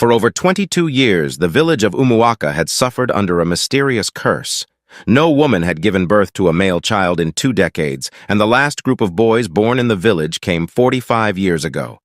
For over 22 years, the village of Umuaka had suffered under a mysterious curse. No woman had given birth to a male child in 2 decades, and the last group of boys born in the village came 45 years ago.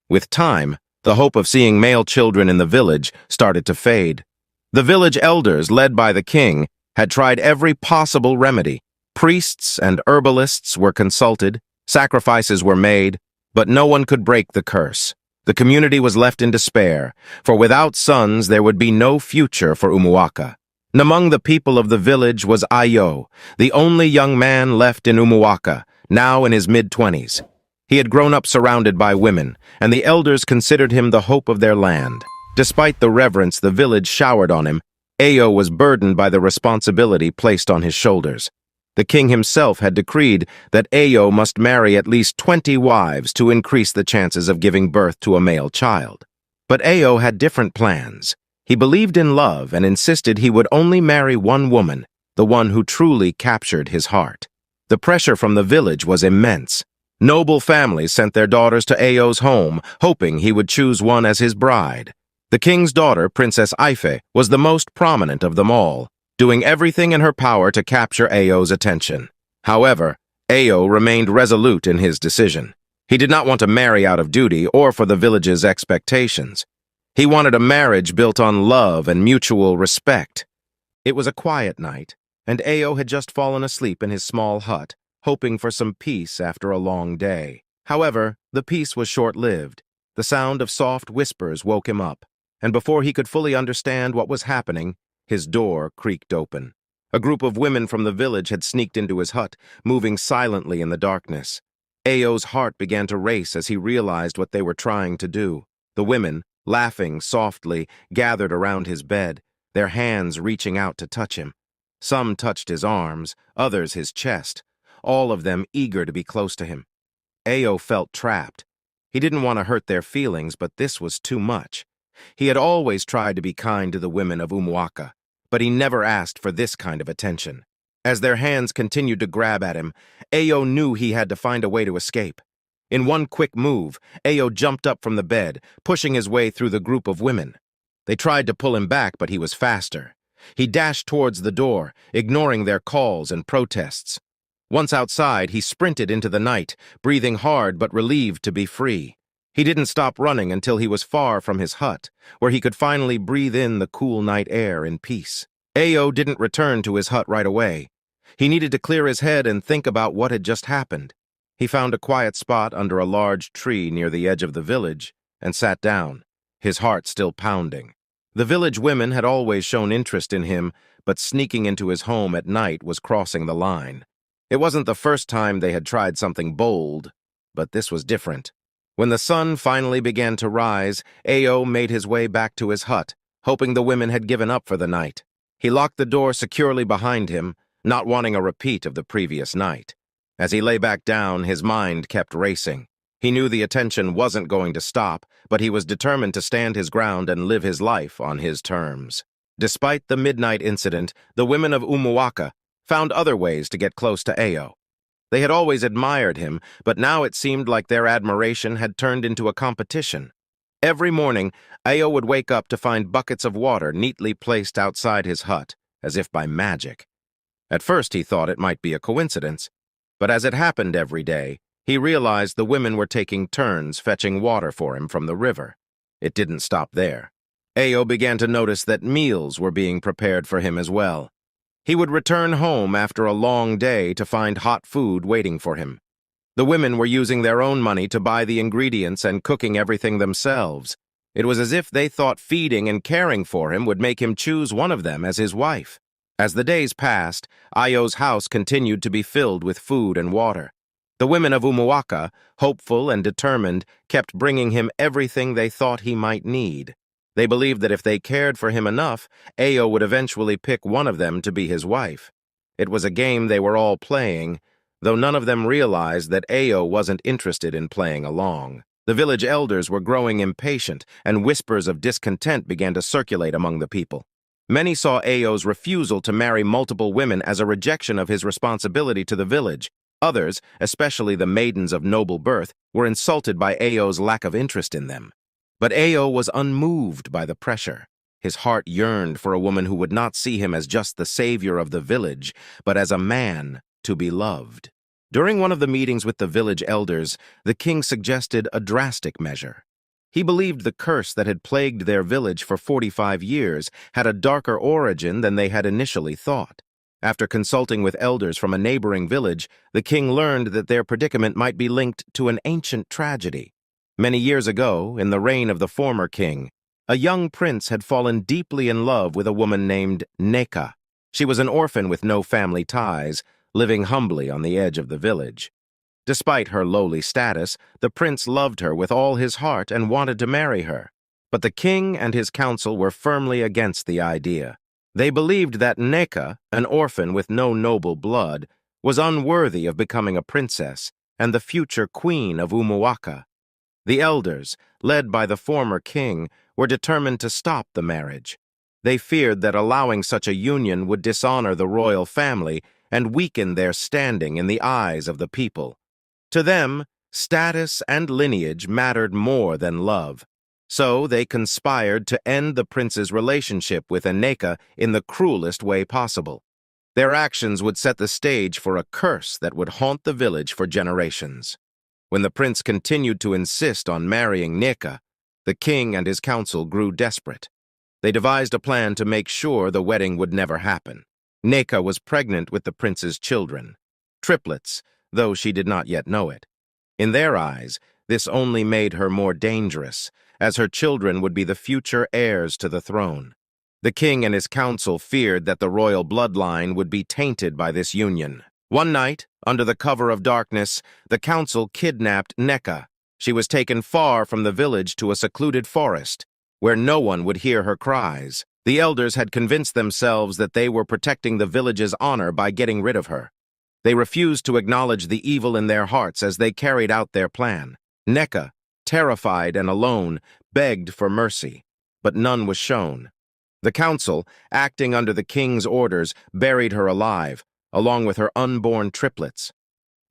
With time, the hope of seeing male children in the village started to fade. The village elders, led by the king, had tried every possible remedy. Priests and herbalists were consulted, sacrifices were made, but no one could break the curse. The community was left in despair, for without sons there would be no future for Umuaka. And among the people of the village was Ayo, the only young man left in Umuaka, now in his mid-20s. He had grown up surrounded by women, and the elders considered him the hope of their land. Despite the reverence the village showered on him, Ayo was burdened by the responsibility placed on his shoulders. The king himself had decreed that Ayo must marry at least 20 wives to increase the chances of giving birth to a male child. But Ayo had different plans. He believed in love and insisted he would only marry one woman, the one who truly captured his heart. The pressure from the village was immense. Noble families sent their daughters to Ayo's home, hoping he would choose one as his bride. The king's daughter, Princess Ife, was the most prominent of them all, doing everything in her power to capture Ayo's attention. However, Ayo remained resolute in his decision. He did not want to marry out of duty or for the village's expectations. He wanted a marriage built on love and mutual respect. It was a quiet night, and Ayo had just fallen asleep in his small hut, hoping for some peace after a long day. However, the peace was short-lived. The sound of soft whispers woke him up, and before he could fully understand what was happening, his door creaked open. A group of women from the village had sneaked into his hut, moving silently in the darkness. Ayo's heart began to race as he realized what they were trying to do. The women, laughing softly, gathered around his bed, their hands reaching out to touch him. Some touched his arms, others his chest, all of them eager to be close to him. Ayo felt trapped. He didn't want to hurt their feelings, but this was too much. He had always tried to be kind to the women of Umuaka, but he never asked for this kind of attention. As their hands continued to grab at him, Ayo knew he had to find a way to escape. In one quick move, Ayo jumped up from the bed, pushing his way through the group of women. They tried to pull him back, but he was faster. He dashed towards the door, ignoring their calls and protests. Once outside, he sprinted into the night, breathing hard but relieved to be free. He didn't stop running until he was far from his hut, where he could finally breathe in the cool night air in peace. Ayo didn't return to his hut right away. He needed to clear his head and think about what had just happened. He found a quiet spot under a large tree near the edge of the village and sat down, his heart still pounding. The village women had always shown interest in him, but sneaking into his home at night was crossing the line. It wasn't the first time they had tried something bold, but this was different. When the sun finally began to rise, Ayo made his way back to his hut, hoping the women had given up for the night. He locked the door securely behind him, not wanting a repeat of the previous night. As he lay back down, his mind kept racing. He knew the attention wasn't going to stop, but he was determined to stand his ground and live his life on his terms. Despite the midnight incident, the women of Umuaka found other ways to get close to Ayo. They had always admired him, but now it seemed like their admiration had turned into a competition. Every morning, Ayo would wake up to find buckets of water neatly placed outside his hut, as if by magic. At first he thought it might be a coincidence, but as it happened every day, he realized the women were taking turns fetching water for him from the river. It didn't stop there. Ayo began to notice that meals were being prepared for him as well. He would return home after a long day to find hot food waiting for him. The women were using their own money to buy the ingredients and cooking everything themselves. It was as if they thought feeding and caring for him would make him choose one of them as his wife. As the days passed, Ayo's house continued to be filled with food and water. The women of Umuaka, hopeful and determined, kept bringing him everything they thought he might need. They believed that if they cared for him enough, Ayo would eventually pick one of them to be his wife. It was a game they were all playing, though none of them realized that Ayo wasn't interested in playing along. The village elders were growing impatient, and whispers of discontent began to circulate among the people. Many saw Ayo's refusal to marry multiple women as a rejection of his responsibility to the village. Others, especially the maidens of noble birth, were insulted by Ayo's lack of interest in them. But Ayo was unmoved by the pressure. His heart yearned for a woman who would not see him as just the savior of the village, but as a man to be loved. During one of the meetings with the village elders, the king suggested a drastic measure. He believed the curse that had plagued their village for 45 years had a darker origin than they had initially thought. After consulting with elders from a neighboring village, the king learned that their predicament might be linked to an ancient tragedy. Many years ago, in the reign of the former king, a young prince had fallen deeply in love with a woman named Neka. She was an orphan with no family ties, living humbly on the edge of the village. Despite her lowly status, the prince loved her with all his heart and wanted to marry her. But the king and his council were firmly against the idea. They believed that Neka, an orphan with no noble blood, was unworthy of becoming a princess and the future queen of Umuaka. The elders, led by the former king, were determined to stop the marriage. They feared that allowing such a union would dishonor the royal family and weaken their standing in the eyes of the people. To them, status and lineage mattered more than love. So they conspired to end the prince's relationship with Neka in the cruelest way possible. Their actions would set the stage for a curse that would haunt the village for generations. When the prince continued to insist on marrying Neka, the king and his council grew desperate. They devised a plan to make sure the wedding would never happen. Neka was pregnant with the prince's children, triplets, though she did not yet know it. In their eyes, this only made her more dangerous, as her children would be the future heirs to the throne. The king and his council feared that the royal bloodline would be tainted by this union. One night, under the cover of darkness, the council kidnapped Neka. She was taken far from the village to a secluded forest, where no one would hear her cries. The elders had convinced themselves that they were protecting the village's honor by getting rid of her. They refused to acknowledge the evil in their hearts as they carried out their plan. Neka, terrified and alone, begged for mercy, but none was shown. The council, acting under the king's orders, buried her alive, along with her unborn triplets.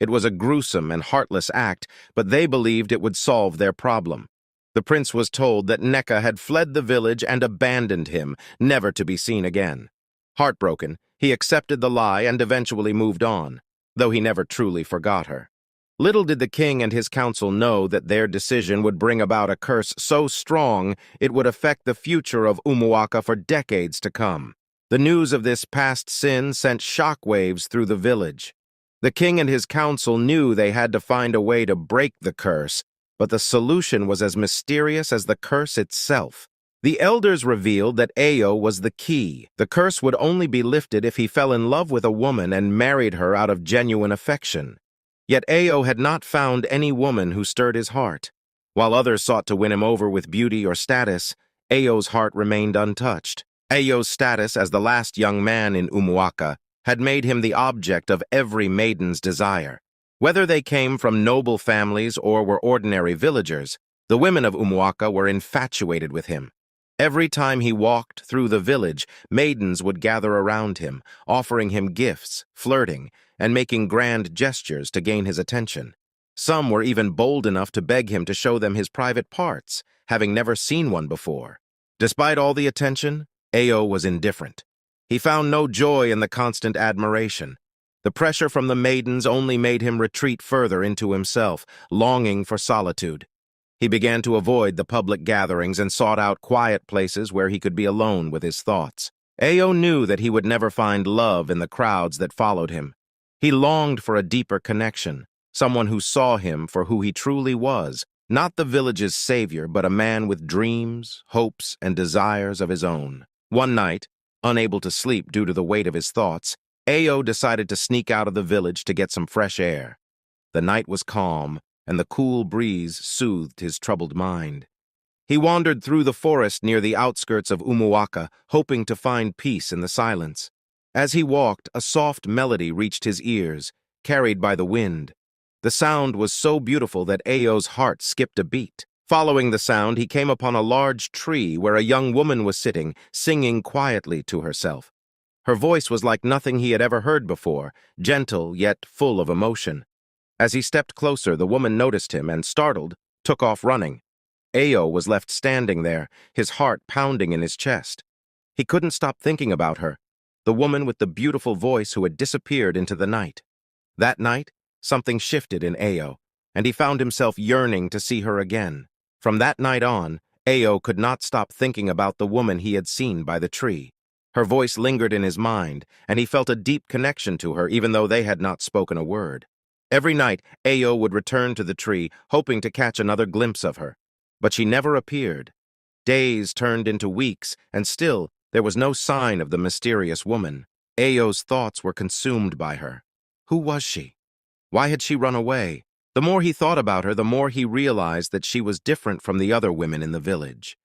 It was a gruesome and heartless act, but they believed it would solve their problem. The prince was told that Neka had fled the village and abandoned him, never to be seen again. Heartbroken, he accepted the lie and eventually moved on, though he never truly forgot her. Little did the king and his council know that their decision would bring about a curse so strong it would affect the future of Umuaka for decades to come. The news of this past sin sent shockwaves through the village. The king and his council knew they had to find a way to break the curse, but the solution was as mysterious as the curse itself. The elders revealed that Ayo was the key. The curse would only be lifted if he fell in love with a woman and married her out of genuine affection. Yet Ayo had not found any woman who stirred his heart. While others sought to win him over with beauty or status, Ayo's heart remained untouched. Ayo's status as the last young man in Umuaka had made him the object of every maiden's desire. Whether they came from noble families or were ordinary villagers, the women of Umuaka were infatuated with him. Every time he walked through the village, maidens would gather around him, offering him gifts, flirting, and making grand gestures to gain his attention. Some were even bold enough to beg him to show them his private parts, having never seen one before. Despite all the attention, Ayo was indifferent. He found no joy in the constant admiration. The pressure from the maidens only made him retreat further into himself, longing for solitude. He began to avoid the public gatherings and sought out quiet places where he could be alone with his thoughts. Ayo knew that he would never find love in the crowds that followed him. He longed for a deeper connection, someone who saw him for who he truly was, not the village's savior, but a man with dreams, hopes, and desires of his own. One night, unable to sleep due to the weight of his thoughts, Ayo decided to sneak out of the village to get some fresh air. The night was calm, and the cool breeze soothed his troubled mind. He wandered through the forest near the outskirts of Umuaka, hoping to find peace in the silence. As he walked, a soft melody reached his ears, carried by the wind. The sound was so beautiful that Ayo's heart skipped a beat. Following the sound, he came upon a large tree where a young woman was sitting, singing quietly to herself. Her voice was like nothing he had ever heard before, gentle yet full of emotion. As he stepped closer, the woman noticed him and, startled, took off running. Ayo was left standing there, his heart pounding in his chest. He couldn't stop thinking about her, the woman with the beautiful voice who had disappeared into the night. That night, something shifted in Ayo, and he found himself yearning to see her again. From that night on, Ayo could not stop thinking about the woman he had seen by the tree. Her voice lingered in his mind, and he felt a deep connection to her even though they had not spoken a word. Every night, Ayo would return to the tree, hoping to catch another glimpse of her. But she never appeared. Days turned into weeks, and still, there was no sign of the mysterious woman. Ayo's thoughts were consumed by her. Who was she? Why had she run away? The more he thought about her, the more he realized that she was different from the other women in the village.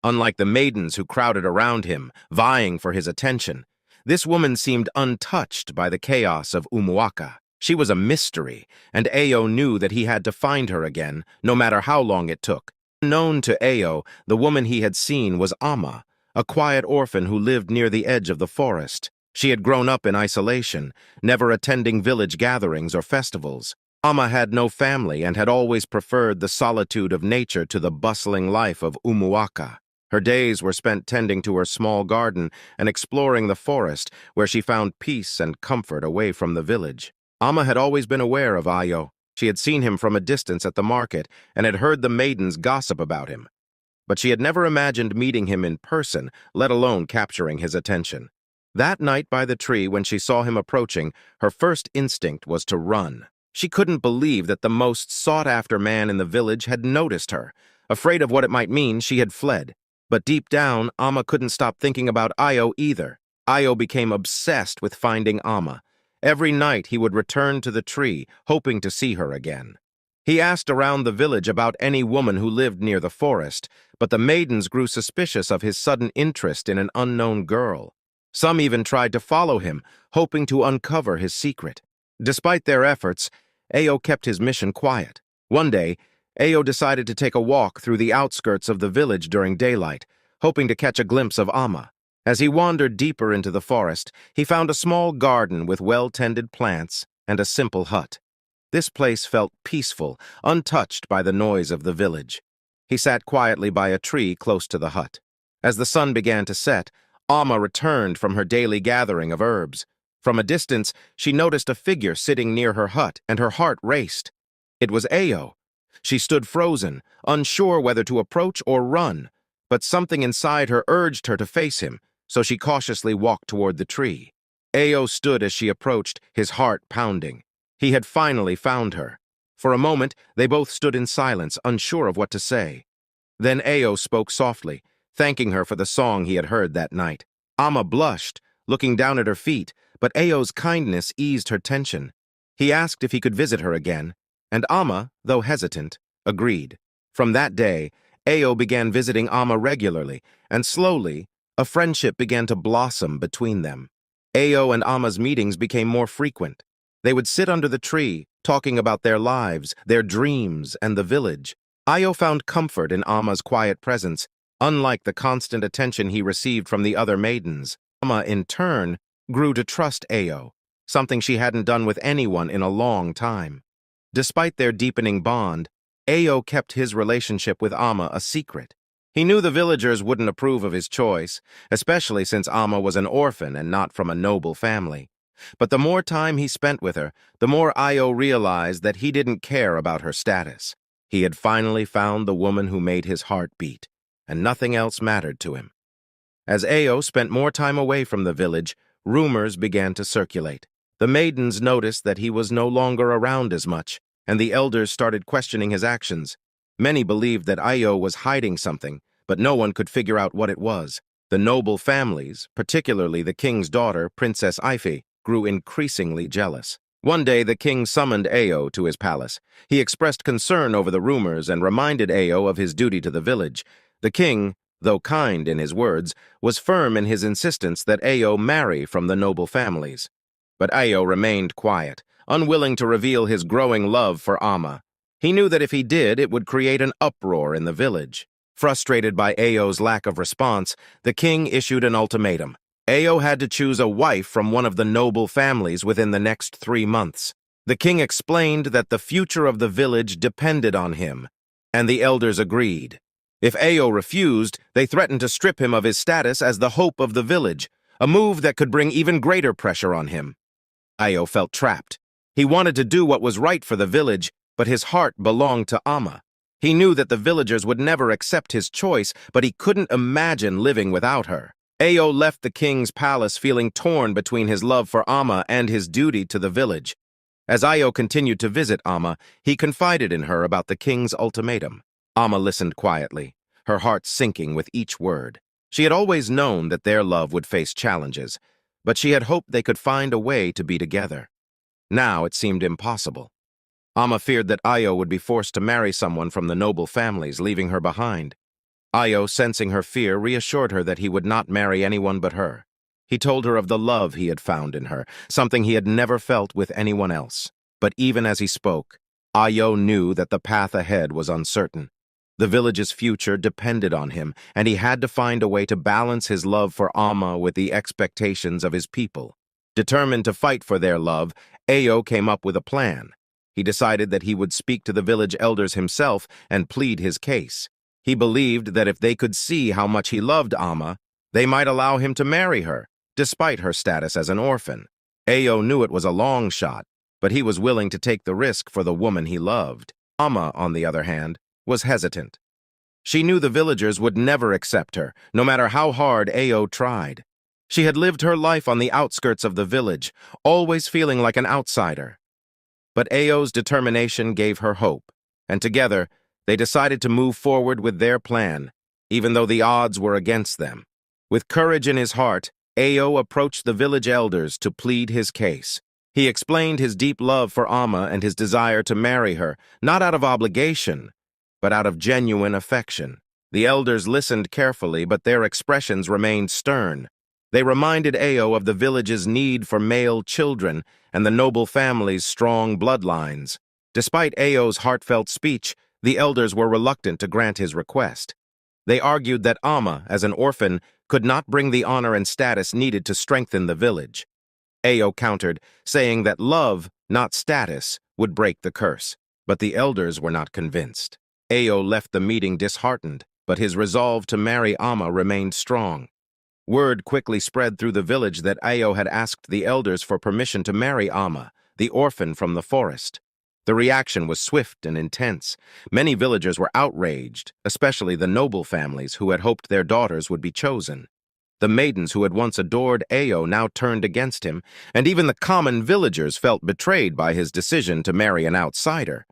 Unlike the maidens who crowded around him, vying for his attention, this woman seemed untouched by the chaos of Umuaka. She was a mystery, and Ayo knew that he had to find her again, no matter how long it took. Unknown to Ayo, the woman he had seen was Ama, a quiet orphan who lived near the edge of the forest. She had grown up in isolation, never attending village gatherings or festivals. Ama had no family and had always preferred the solitude of nature to the bustling life of Umuaka. Her days were spent tending to her small garden and exploring the forest, where she found peace and comfort away from the village. Ama had always been aware of Ayo. She had seen him from a distance at the market and had heard the maidens gossip about him. But she had never imagined meeting him in person, let alone capturing his attention. That night by the tree, when she saw him approaching, her first instinct was to run. She couldn't believe that the most sought-after man in the village had noticed her. Afraid of what it might mean, she had fled. But deep down, Ama couldn't stop thinking about Ayo either. Ayo became obsessed with finding Ama. Every night he would return to the tree, hoping to see her again. He asked around the village about any woman who lived near the forest, but the maidens grew suspicious of his sudden interest in an unknown girl. Some even tried to follow him, hoping to uncover his secret. Despite their efforts, Ayo kept his mission quiet. One day, Ayo decided to take a walk through the outskirts of the village during daylight, hoping to catch a glimpse of Ama. As he wandered deeper into the forest, he found a small garden with well-tended plants and a simple hut. This place felt peaceful, untouched by the noise of the village. He sat quietly by a tree close to the hut. As the sun began to set, Ama returned from her daily gathering of herbs. From a distance, she noticed a figure sitting near her hut, and her heart raced. It was Ayo. She stood frozen, unsure whether to approach or run, but something inside her urged her to face him, so she cautiously walked toward the tree. Ayo stood as she approached, his heart pounding. He had finally found her. For a moment, they both stood in silence, unsure of what to say. Then Ayo spoke softly, thanking her for the song he had heard that night. Ama blushed, looking down at her feet, but Ayo's kindness eased her tension. He asked if he could visit her again, and Ama, though hesitant, agreed. From that day, Ayo began visiting Ama regularly, and slowly, a friendship began to blossom between them. Ayo and Ama's meetings became more frequent. They would sit under the tree, talking about their lives, their dreams, and the village. Ayo found comfort in Ama's quiet presence, unlike the constant attention he received from the other maidens. Ama, in turn, grew to trust Ayo, something she hadn't done with anyone in a long time. Despite their deepening bond, Ayo kept his relationship with Ama a secret. He knew the villagers wouldn't approve of his choice, especially since Ama was an orphan and not from a noble family. But the more time he spent with her, the more Ayo realized that he didn't care about her status. He had finally found the woman who made his heart beat, and nothing else mattered to him. As Ayo spent more time away from the village, rumors began to circulate. The maidens noticed that he was no longer around as much, and the elders started questioning his actions. Many believed that Ayo was hiding something, but no one could figure out what it was. The noble families, particularly the king's daughter, Princess Ife, grew increasingly jealous. One day, the king summoned Ayo to his palace. He expressed concern over the rumors and reminded Ayo of his duty to the village. The king, though kind in his words, was firm in his insistence that Ayo marry from the noble families. But Ayo remained quiet, unwilling to reveal his growing love for Ama. He knew that if he did, it would create an uproar in the village. Frustrated by Ayo's lack of response, the king issued an ultimatum. Ayo had to choose a wife from one of the noble families within the next 3 months. The king explained that the future of the village depended on him, and the elders agreed. If Ayo refused, they threatened to strip him of his status as the hope of the village, a move that could bring even greater pressure on him. Ayo felt trapped. He wanted to do what was right for the village, but his heart belonged to Ama. He knew that the villagers would never accept his choice, but he couldn't imagine living without her. Ayo left the king's palace feeling torn between his love for Ama and his duty to the village. As Ayo continued to visit Ama, he confided in her about the king's ultimatum. Ama listened quietly, her heart sinking with each word. She had always known that their love would face challenges, but she had hoped they could find a way to be together. Now it seemed impossible. Ama feared that Ayo would be forced to marry someone from the noble families, leaving her behind. Ayo, sensing her fear, reassured her that he would not marry anyone but her. He told her of the love he had found in her, something he had never felt with anyone else. But even as he spoke, Ayo knew that the path ahead was uncertain. The village's future depended on him, and he had to find a way to balance his love for Ama with the expectations of his people. Determined to fight for their love, Ayo came up with a plan. He decided that he would speak to the village elders himself and plead his case. He believed that if they could see how much he loved Ama, they might allow him to marry her, despite her status as an orphan. Ayo knew it was a long shot, but he was willing to take the risk for the woman he loved. Ama, on the other hand, was hesitant. She knew the villagers would never accept her, no matter how hard Ayo tried. She had lived her life on the outskirts of the village, always feeling like an outsider. But Ayo's determination gave her hope, and together, they decided to move forward with their plan, even though the odds were against them. With courage in his heart, Ayo approached the village elders to plead his case. He explained his deep love for Ama and his desire to marry her, not out of obligation, but out of genuine affection. The elders listened carefully, but their expressions remained stern. They reminded Ayo of the village's need for male children and the noble family's strong bloodlines. Despite Ayo's heartfelt speech, the elders were reluctant to grant his request. They argued that Ama, as an orphan, could not bring the honor and status needed to strengthen the village. Ayo countered, saying that love, not status, would break the curse. But the elders were not convinced. Ayo left the meeting disheartened, but his resolve to marry Ama remained strong. Word quickly spread through the village that Ayo had asked the elders for permission to marry Ama, the orphan from the forest. The reaction was swift and intense. Many villagers were outraged, especially the noble families who had hoped their daughters would be chosen. The maidens who had once adored Ayo now turned against him, and even the common villagers felt betrayed by his decision to marry an outsider.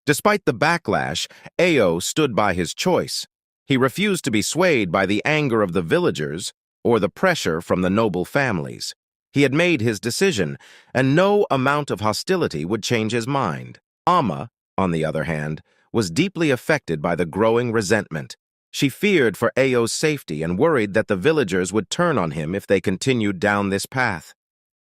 Despite the backlash, Ayo stood by his choice. He refused to be swayed by the anger of the villagers or the pressure from the noble families. He had made his decision, and no amount of hostility would change his mind. Ama, on the other hand, was deeply affected by the growing resentment. She feared for Ayo's safety and worried that the villagers would turn on him if they continued down this path.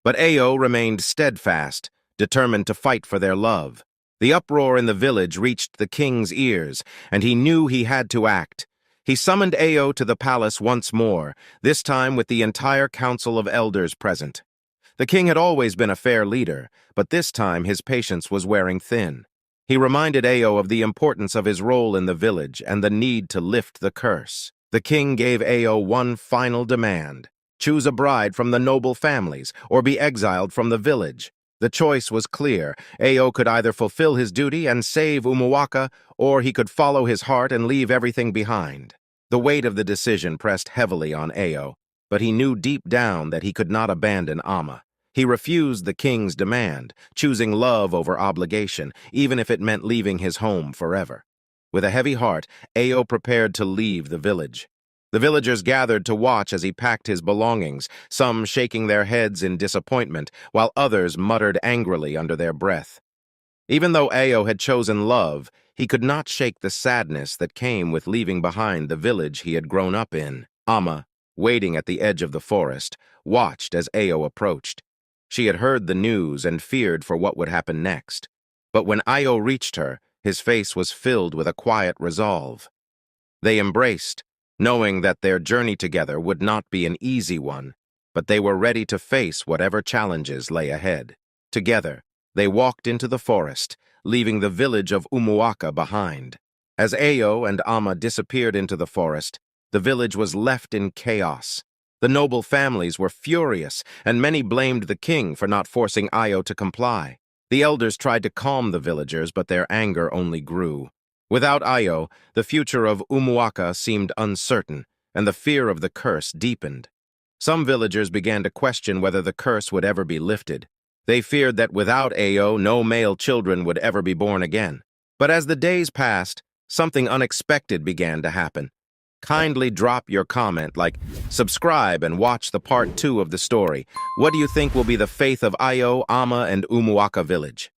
But Ayo remained steadfast, determined to fight for their love. The uproar in the village reached the king's ears, and he knew he had to act. He summoned Ayo to the palace once more, this time with the entire council of elders present. The king had always been a fair leader, but this time his patience was wearing thin. He reminded Ayo of the importance of his role in the village and the need to lift the curse. The king gave Ayo one final demand: choose a bride from the noble families or be exiled from the village. The choice was clear. Ayo could either fulfill his duty and save Umuaka, or he could follow his heart and leave everything behind. The weight of the decision pressed heavily on Ayo, but he knew deep down that he could not abandon Ama. He refused the king's demand, choosing love over obligation, even if it meant leaving his home forever. With a heavy heart, Ayo prepared to leave the village. The villagers gathered to watch as he packed his belongings, some shaking their heads in disappointment, while others muttered angrily under their breath. Even though Ayo had chosen love, he could not shake the sadness that came with leaving behind the village he had grown up in. Ama, waiting at the edge of the forest, watched as Ayo approached. She had heard the news and feared for what would happen next. But when Ayo reached her, his face was filled with a quiet resolve. They embraced, knowing that their journey together would not be an easy one, but they were ready to face whatever challenges lay ahead. Together, they walked into the forest, leaving the village of Umuaka behind. As Ayo and Ama disappeared into the forest, the village was left in chaos. The noble families were furious, and many blamed the king for not forcing Ayo to comply. The elders tried to calm the villagers, but their anger only grew. Without Ayo, the future of Umuaka seemed uncertain, and the fear of the curse deepened. Some villagers began to question whether the curse would ever be lifted. They feared that without Ayo, no male children would ever be born again. But as the days passed, something unexpected began to happen. Kindly drop your comment, like subscribe and watch the part 2 of the story. What do you think will be the fate of Ayo, Ama, and Umuaka village?